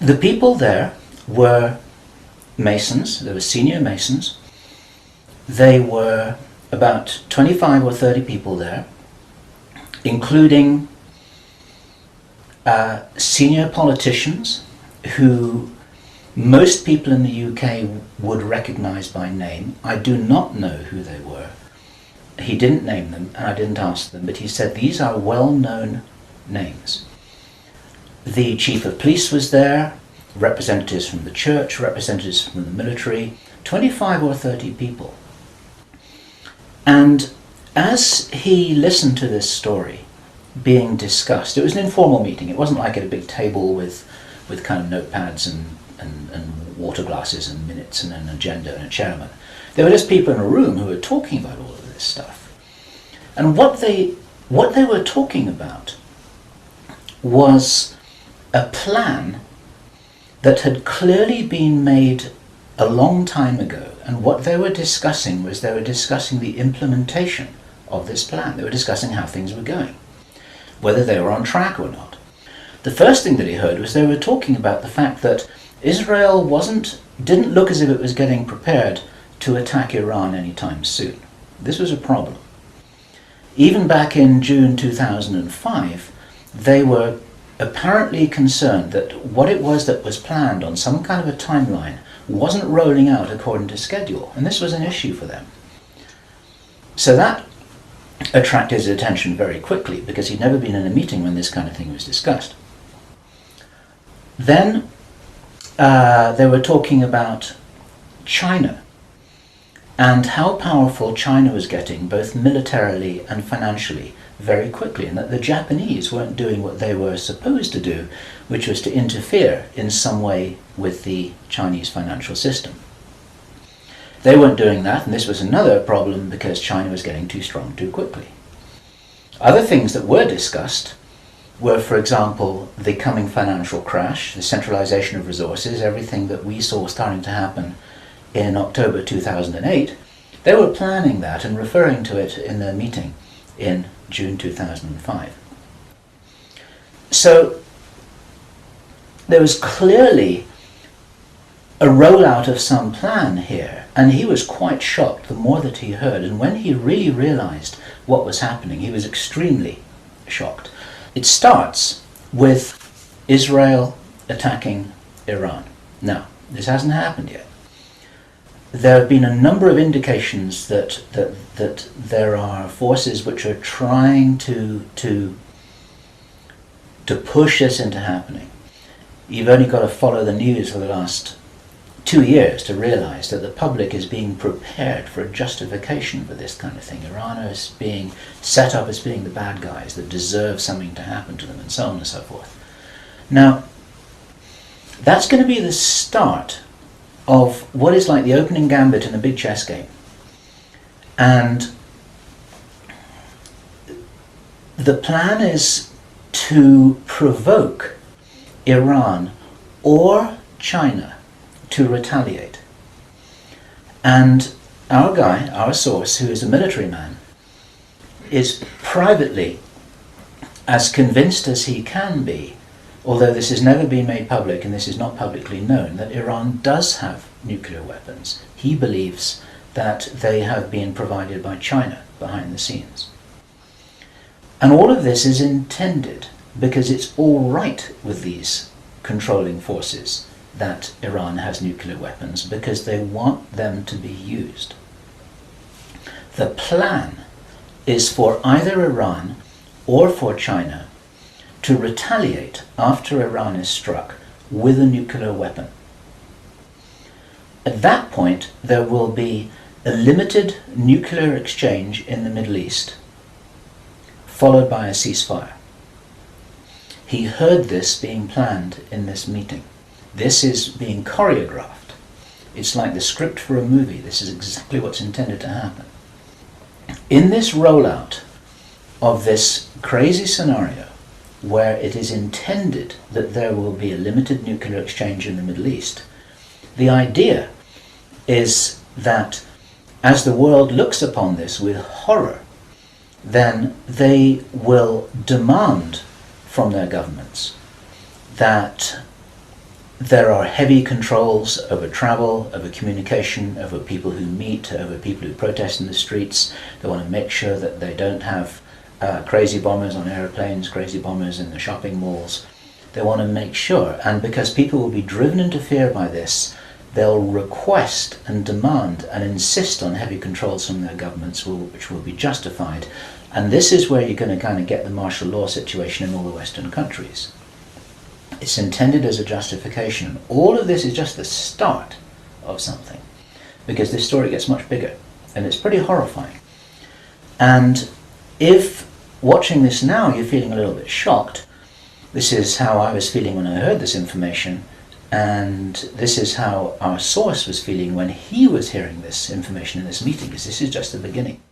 The people there were Masons, they were senior Masons. They were about 25 or 30 people there, including senior politicians who most people in the UK would recognise by name. I do not know who they were. He didn't name them, and I didn't ask them, but he said these are well-known names. The chief of police was there, representatives from the church, representatives from the military, 25 or 30 people. And as he listened to this story being discussed, it was an informal meeting. It wasn't like at a big table with kind of notepads and water glasses and minutes and an agenda and a chairman. There were just people in a room who were talking about all of this stuff. And what they were talking about was a plan that had clearly been made a long time ago, and what they were discussing was they were discussing the implementation of this plan. They were discussing how things were going, whether they were on track or not. The first thing that he heard was they were talking about the fact that Israel didn't look as if it was getting prepared to attack Iran anytime soon. This was a problem. Even back in June 2005, they were apparently concerned that what it was that was planned on some kind of a timeline wasn't rolling out according to schedule, and this was an issue for them. So that attracted his attention very quickly, because he'd never been in a meeting when this kind of thing was discussed. Then they were talking about China and how powerful China was getting, both militarily and financially, very quickly, and that the Japanese weren't doing what they were supposed to do, which was to interfere in some way with the Chinese financial system. They weren't doing that, and this was another problem because China was getting too strong too quickly. Other things that were discussed were, for example, the coming financial crash, the centralization of resources, everything that we saw starting to happen in October 2008. They were planning that and referring to it in their meeting in June 2005. So there was clearly a rollout of some plan here, and he was quite shocked the more that he heard, and when he really realized what was happening, he was extremely shocked. It starts with Israel attacking Iran. Now, this hasn't happened yet. There have been a number of indications that there are forces which are trying to push this into happening. You've only got to follow the news for the last 2 years to realize that the public is being prepared for a justification for this kind of thing. Iran is being set up as being the bad guys that deserve something to happen to them, and so on and so forth. Now, that's going to be the start of what is like the opening gambit in a big chess game. And the plan is to provoke Iran or China to retaliate. And our guy, our source, who is a military man, is privately as convinced as he can be, although this has never been made public and this is not publicly known, that Iran does have nuclear weapons. He believes that they have been provided by China behind the scenes. And all of this is intended because it's all right with these controlling forces that Iran has nuclear weapons, because they want them to be used. The plan is for either Iran or for China to retaliate after Iran is struck with a nuclear weapon. At that point, there will be a limited nuclear exchange in the Middle East, followed by a ceasefire. He heard this being planned in this meeting. This is being choreographed. It's like the script for a movie. This is exactly what's intended to happen. In this rollout of this crazy scenario, where it is intended that there will be a limited nuclear exchange in the Middle East, the idea is that as the world looks upon this with horror, then they will demand from their governments that There are heavy controls over travel, over communication, over people who meet, over people who protest in the streets. They want to make sure that they don't have crazy bombers on aeroplanes, crazy bombers in the shopping malls. They want to make sure, and because people will be driven into fear by this, they'll request and demand and insist on heavy controls from their governments, which will be justified. And this is where you're going to kind of get the martial law situation in all the Western countries. It's intended as a justification. All of this is just the start of something, because this story gets much bigger, and it's pretty horrifying. And if watching this now you're feeling a little bit shocked, this is how I was feeling when I heard this information, and this is how our source was feeling when he was hearing this information in this meeting, because this is just the beginning.